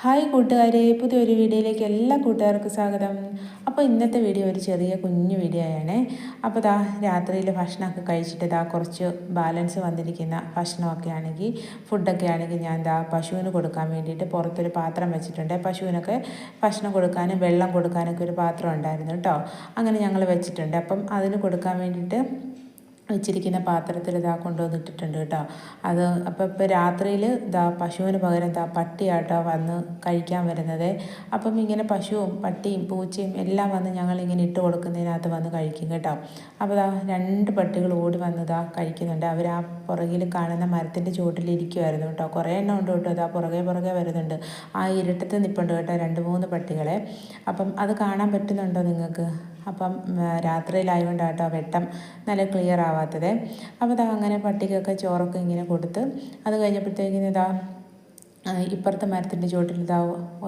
Hi കൂട്ടുകാരെ, പുതിയൊരു വീഡിയോയിലേക്ക് എല്ലാ കൂട്ടുകാർക്കും സ്വാഗതം. അപ്പോൾ ഇന്നത്തെ വീഡിയോ ഒരു ചെറിയ കുഞ്ഞു വീഡിയോ ആണ്. അപ്പോൾ രാത്രിയിൽ ഭക്ഷണമൊക്കെ കഴിച്ചിട്ട് കുറച്ച് ബാലൻസ് വന്നിരിക്കുന്ന ഭക്ഷണമൊക്കെ ആണെങ്കിൽ ഫുഡൊക്കെ ആണെങ്കിൽ ഞാൻ പശുവിന് കൊടുക്കാൻ വേണ്ടിയിട്ട് പുറത്തൊരു പാത്രം വെച്ചിട്ടുണ്ട്. പശുവിനൊക്കെ ഭക്ഷണം കൊടുക്കാനും വെള്ളം കൊടുക്കാനൊക്കെ ഒരു പാത്രം ഉണ്ടായിരുന്നു കേട്ടോ. അങ്ങനെ ഞങ്ങൾ വെച്ചിട്ടുണ്ട്. അപ്പം അതിന് കൊടുക്കാൻ വേണ്ടിയിട്ട് വെച്ചിരിക്കുന്ന പാത്രത്തിൽ കൊണ്ടുവന്നിട്ടിട്ടുണ്ട് കേട്ടോ. അത് ഇപ്പോൾ രാത്രിയിൽ പശുവിന് പകരം പട്ടിയാട്ടോ വന്ന് കഴിക്കാൻ വരുന്നത്. അപ്പം ഇങ്ങനെ പശുവും പട്ടിയും പൂച്ചയും എല്ലാം വന്ന് ഞങ്ങളിങ്ങനെ ഇട്ട് കൊടുക്കുന്നതിനകത്ത് വന്ന് കഴിക്കും കേട്ടോ. അപ്പോൾ രണ്ട് പട്ടികൾ ഓടി വന്ന് കഴിക്കുന്നുണ്ട്. അവർ ആ പുറകിൽ കാണുന്ന മരത്തിൻ്റെ ചുവട്ടിലിരിക്കുമായിരുന്നു കേട്ടോ. കുറേ എണ്ണം ഉണ്ട് കേട്ടോ. പുറകെ വരുന്നുണ്ട്. ആ ഇരുട്ടത്ത് നിൽപ്പുണ്ട് കേട്ടോ 2-3 പട്ടികളെ. അപ്പം അത് കാണാൻ പറ്റുന്നുണ്ടോ നിങ്ങൾക്ക്? അപ്പം രാത്രിയിലായതുകൊണ്ടാട്ടോ വെട്ടം നല്ല ക്ലിയർ ആവാത്തത്. അപ്പോൾ അങ്ങനെ പട്ടിക്കൊക്കെ ചോറൊക്കെ ഇങ്ങനെ കൊടുത്ത് അത് കഴിഞ്ഞപ്പോഴത്തേക്കിന് ഇപ്പുറത്തെ മരത്തിൻ്റെ ചുവട്ടിൽ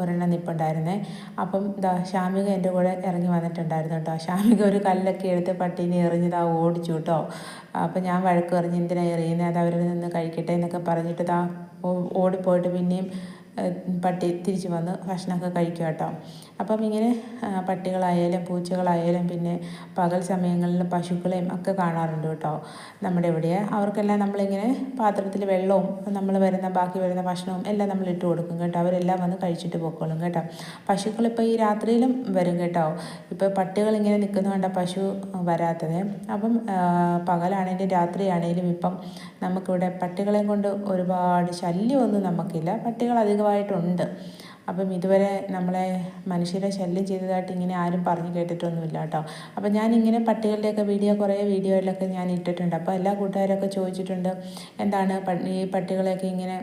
ഒരെണ്ണം നിൽപ്പുണ്ടായിരുന്നേ. അപ്പം ശാമിക എൻ്റെ കൂടെ ഇറങ്ങി വന്നിട്ടുണ്ടായിരുന്നു കേട്ടോ. ശാമിക ഒരു കല്ലൊക്കെ എടുത്ത് പട്ടീനെ എറിഞ്ഞ് ഓടിച്ചു കേട്ടോ. അപ്പം ഞാൻ വഴക്ക് പറഞ്ഞ് എന്തിനാണ് എറിയുന്നത്, അത് അവരിൽ നിന്ന് കഴിക്കട്ടെ എന്നൊക്കെ പറഞ്ഞിട്ട് ഓടിപ്പോയിട്ട് പിന്നെയും പട്ടി തിരിച്ച് വന്ന് ഭക്ഷണമൊക്കെ കഴിക്കുക കേട്ടോ. അപ്പം ഇങ്ങനെ പട്ടികളായാലും പൂച്ചകളായാലും പിന്നെ പകൽ സമയങ്ങളിൽ പശുക്കളെയും ഒക്കെ കാണാറുണ്ട് കേട്ടോ നമ്മുടെ ഇവിടെ. അവർക്കെല്ലാം നമ്മളിങ്ങനെ പാത്രത്തിൽ വെള്ളവും നമ്മൾ ബാക്കി വരുന്ന ഭക്ഷണവും എല്ലാം നമ്മൾ ഇട്ട് കൊടുക്കും കേട്ടോ. അവരെല്ലാം വന്ന് കഴിച്ചിട്ട് പോയിക്കോളും കേട്ടോ. പശുക്കളിപ്പോൾ ഈ രാത്രിയിലും വരും കേട്ടോ. ഇപ്പോൾ പട്ടികളിങ്ങനെ നിൽക്കുന്നതുകൊണ്ടാണ് പശു വരാത്തത്. അപ്പം പകലാണെങ്കിലും രാത്രിയാണെങ്കിലും ഇപ്പം നമുക്കിവിടെ പട്ടികളെയും കൊണ്ട് ഒരുപാട് ശല്യമൊന്നും നമുക്കില്ല. പട്ടികൾ അധികമായിട്ടുണ്ട്. അപ്പം ഇതുവരെ നമ്മളെ മനുഷ്യരെ ശല്യം ചെയ്തതായിട്ട് ഇങ്ങനെ ആരും പറഞ്ഞു കേട്ടിട്ടൊന്നുമില്ല കേട്ടോ. അപ്പം ഞാനിങ്ങനെ പട്ടികളുടെയൊക്കെ കുറേ വീഡിയോയിലൊക്കെ ഞാൻ ഇട്ടിട്ടുണ്ട്. അപ്പോൾ എല്ലാ കൂട്ടുകാരൊക്കെ ചോദിച്ചിട്ടുണ്ട് എന്താണ് ഈ പട്ടികളെയൊക്കെ ഇങ്ങനെ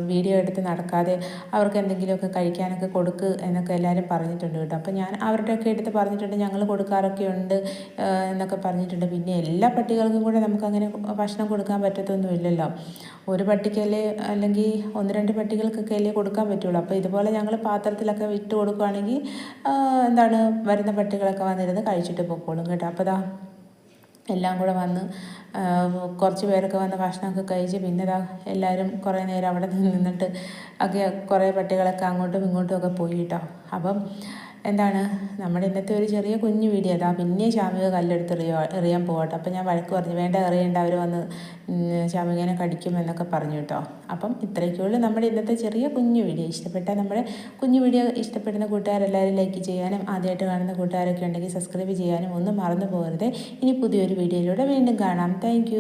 വീഡിയോ എടുത്ത് നടക്കാതെ അവർക്ക് എന്തെങ്കിലുമൊക്കെ കഴിക്കാനൊക്കെ കൊടുക്ക് എന്നൊക്കെ എല്ലാവരും പറഞ്ഞിട്ടുണ്ട് കേട്ടോ. അപ്പോൾ ഞാൻ അവരുടെയൊക്കെ എടുത്ത് പറഞ്ഞിട്ടുണ്ട്, ഞങ്ങൾ കൊടുക്കാറൊക്കെ ഉണ്ട് എന്നൊക്കെ പറഞ്ഞിട്ടുണ്ട്. പിന്നെ എല്ലാ പട്ടികൾക്കും കൂടെ നമുക്കങ്ങനെ ഭക്ഷണം കൊടുക്കാൻ പറ്റത്തൊന്നുമില്ലല്ലോ. ഒരു പട്ടിക്കല്ലേ അല്ലെങ്കിൽ 1-2 പട്ടികൾക്കൊക്കെ അല്ലേ കൊടുക്കാൻ പറ്റുള്ളൂ. അപ്പോൾ ഇതുപോലെ ഞങ്ങൾ പാത്രത്തിലൊക്കെ ഇട്ട് കൊടുക്കുകയാണെങ്കിൽ വരുന്ന പട്ടികളൊക്കെ വന്നിരുന്ന് കഴിച്ചിട്ട് പോയിക്കോളും കേട്ടോ. അപ്പോൾ എല്ലാം കൂടെ വന്ന് കുറച്ച് പേരൊക്കെ വന്ന് ഭക്ഷണമൊക്കെ കഴിച്ച് പിന്നെ എല്ലാവരും കുറേ നേരം അവിടെ നിന്നിട്ട് ഒക്കെ കുറേ പട്ടികളൊക്കെ അങ്ങോട്ടും ഇങ്ങോട്ടും ഒക്കെ പോയി കേട്ടോ. അപ്പം നമ്മുടെ ഇന്നത്തെ ഒരു ചെറിയ കുഞ്ഞു വീഡിയോ പിന്നെ ശാമിക കല്ലെടുത്ത് എറിയാൻ പോകട്ടെ. അപ്പം ഞാൻ വഴക്ക് പറഞ്ഞു, വേണ്ട എറിയേണ്ട, അവർ വന്ന് ശാമികനെ കടിക്കും എന്നൊക്കെ പറഞ്ഞു കേട്ടോ. അപ്പം ഇത്രയൊക്കെയുള്ളൂ നമ്മുടെ ഇന്നത്തെ ചെറിയ കുഞ്ഞു വീഡിയോ. നമ്മുടെ കുഞ്ഞു വീഡിയോ ഇഷ്ടപ്പെടുന്ന കൂട്ടുകാരെല്ലാവരും ലൈക്ക് ചെയ്യാനും ആദ്യമായിട്ട് കാണുന്ന കൂട്ടുകാരൊക്കെ ഉണ്ടെങ്കിൽ സബ്സ്ക്രൈബ് ചെയ്യാനും ഒന്നും മറന്നു പോകരുത്. ഇനി പുതിയൊരു വീഡിയോയിലൂടെ വീണ്ടും കാണാം. താങ്ക്